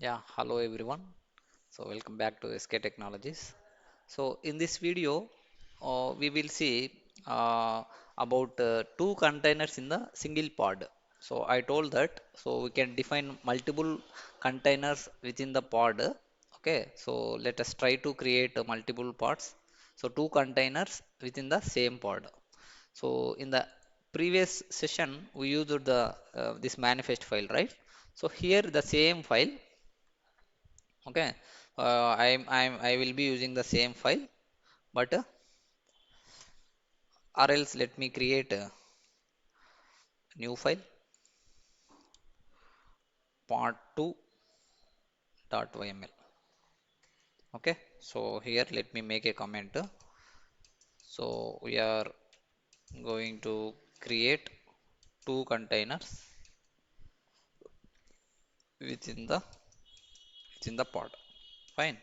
Yeah, hello everyone. So welcome back to SKTechnologies. So in this video, we will see about two containers in the single pod. So I told that so we can define multiple containers within the pod. Okay, so let us try to create multiple pods. So two containers within the same pod. So in the previous session, we used the this manifest file, right? So here the same file. Okay, I will be using the same file, but or else let me create a new file part2.yml. Okay, so here let me make a comment. So we are going to create two containers within the within the pod. Fine.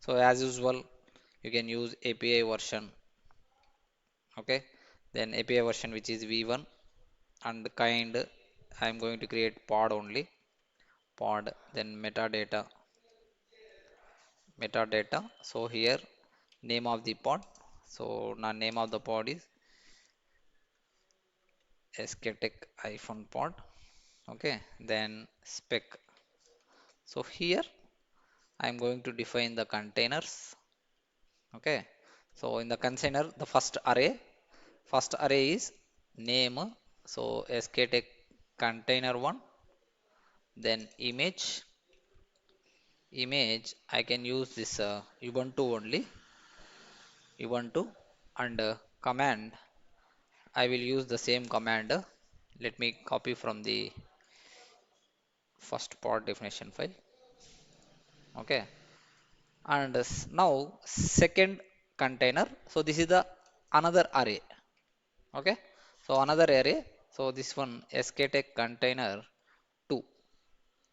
So as usual, you can use API version. Okay, then API version which is v1 and kind. I'm going to create pod only pod, then metadata. So here name of the pod, so now name of the pod is sktech-pod. Okay, then spec. So here I'm going to define the containers. Okay, so in the container the first array is name. So sktech container one, then image I can use this ubuntu only, ubuntu, and command I will use the same command. Let me copy from the first pod definition file. Okay. And now second container. So this is the another array. Okay. So another array. So this one SKTech container 2.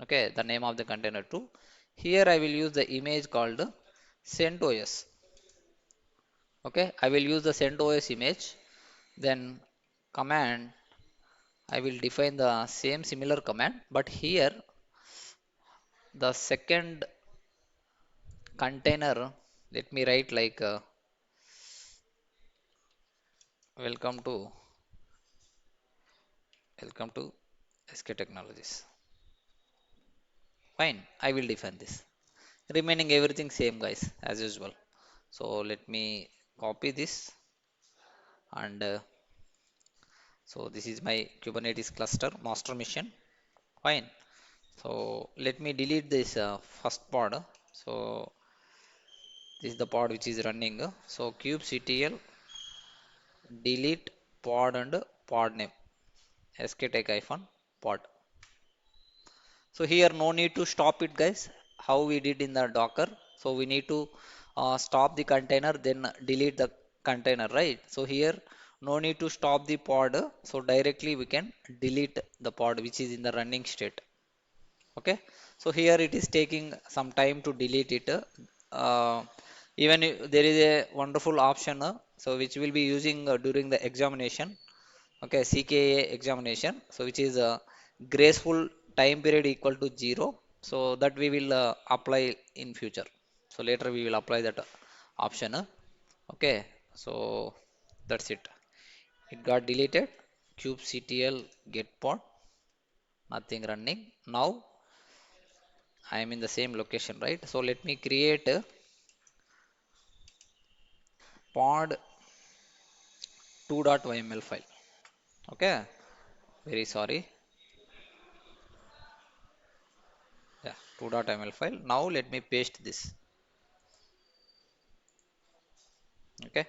Okay. The name of the container 2. Here I will use the image called centos. Okay. I will use the centos image. Then command I will define the same similar command, but here the second container, let me write like welcome to welcome to SK Technologies. Fine, I will define this. Remaining everything same guys as usual. So let me copy this and so this is my Kubernetes cluster master mission. Fine. So let me delete this first pod. So this is the pod which is running. So kubectl delete pod and pod name sktech-pod. So here no need to stop it guys. How we did in the Docker. So we need to stop the container then delete the container, right? So here no need to stop the pod. So directly we can delete the pod which is in the running state. Okay. So here it is taking some time to delete it. Uh, Even if there is a wonderful option. So which will be using during the examination. Okay, CKA examination. So which is graceful time period equal to 0. So that we will apply in future. So later we will apply that option. Okay, so that's it. It got deleted. kubectl get pod, nothing running. Now I am in the same location, right? So let me create a pod 2.yml file. Okay, very sorry. Yeah, 2.yml file. Now let me paste this. Okay,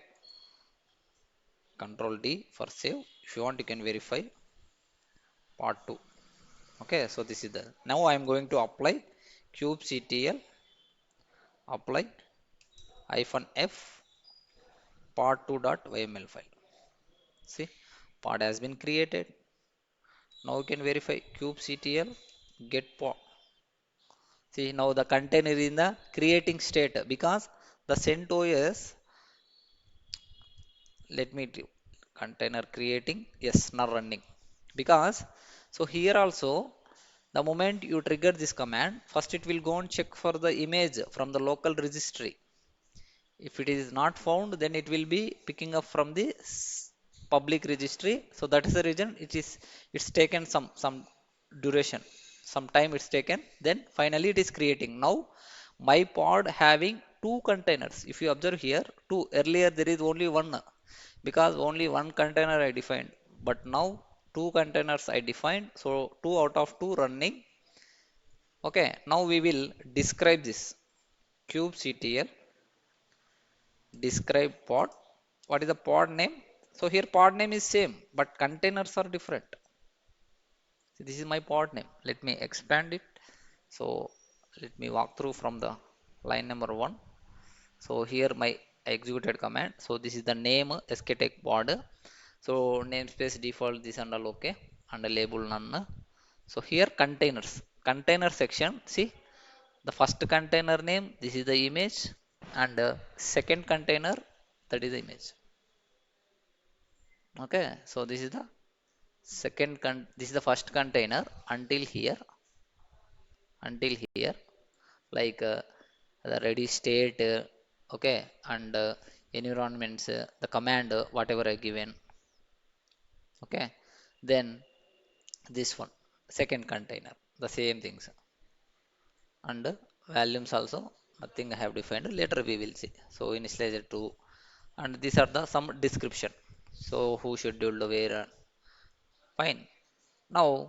Control D for save. If you want, you can verify part 2. Okay, so this is the now I am going to apply kubectl apply -f part2.yml file. See, part has been created. Now you can verify kubectl get pod. See, now the container is in the creating state because the CentOS, let me do container creating, yes, not running because so here also The moment you trigger this command, first it will go and check for the image from the local registry. If it is not found, then it will be picking up from the public registry. So that is the reason it's taken some duration, some time it's taken. Then finally it is creating. Now my pod having two containers. If you observe here, two, earlier there is only one, because only one container I defined. But now two containers I defined. So two out of two running. Okay. Now we will describe this kubectl describe pod. What is the pod name? So here pod name is same, but containers are different. So this is my pod name. Let me expand it. So let me walk through from the line number one. So here my executed command. So this is the name SKTech pod. So namespace default this and all okay, and a label none. So here containers, container section. See the first container name. This is the image, and second container, that is the image. Okay, so this is the this is the first container until here, like the ready state, okay, and environments, the command, whatever I given, okay. Then this one, second container, the same things, and volumes also nothing I have defined. Later we will see. So initializer 2, and these are the some description. So who scheduled where, fine. Now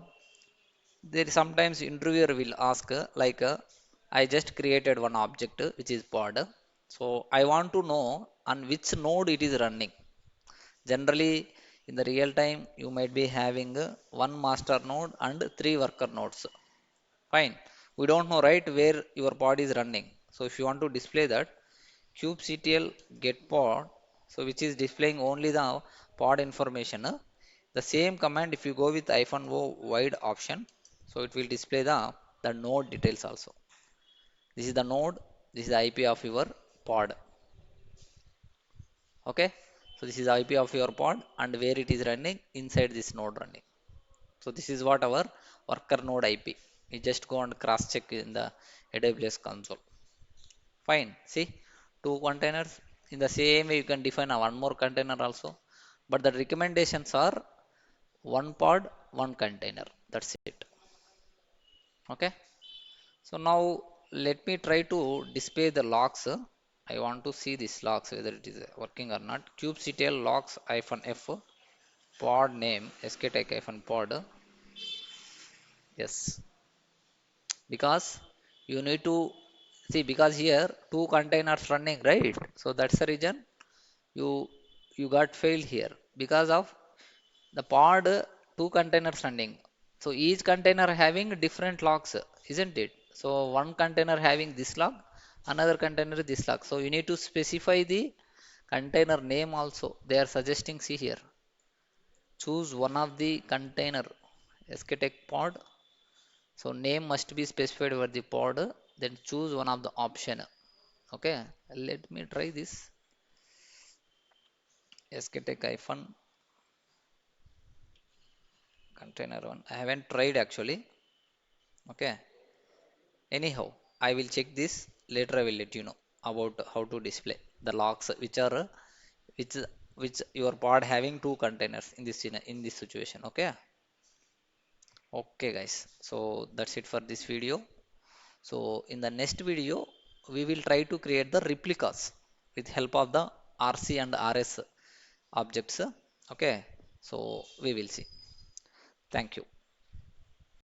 there is sometimes interviewer will ask, like I just created one object which is pod, so I want to know on which node it is running. Generally in the real time you might be having one master node and three worker nodes, fine. We don't know, right, where your pod is running. So if you want to display that, kubectl get pod, so which is displaying only the pod information, the same command if you go with -o wide option, so it will display the node details also. This is the node, this is the IP of your pod. Okay, so this is the IP of your pod and where it is running inside this node running. So this is what our worker node IP. We just go and cross check in the AWS console. Fine. See, two containers. In the same way, you can define a one more container also. But the recommendations are one pod, one container. That's it. Okay. So now let me try to display the logs. I want to see this logs whether it is working or not. kubectl logs -f pod name skTech-pod. Yes, because you need to see, because here two containers running, right? So that's the reason you you got failed here, because of the pod, two containers running. So each container having different logs, isn't it? So one container having this log, another container this log. So you need to specify the container name also. They are suggesting, see here, choose one of the container SKTech pod. So name must be specified over the pod, then choose one of the option. Okay, let me try this SKTech hyphen container one. I haven't tried actually. Okay, anyhow I will check this. Later I will let you know about how to display the logs which are which which your pod having two containers in this situation. Okay. Okay guys, so that's it for this video. So in the next video we will try to create the replicas with help of the RC and RS objects. Okay, so we will see. Thank you.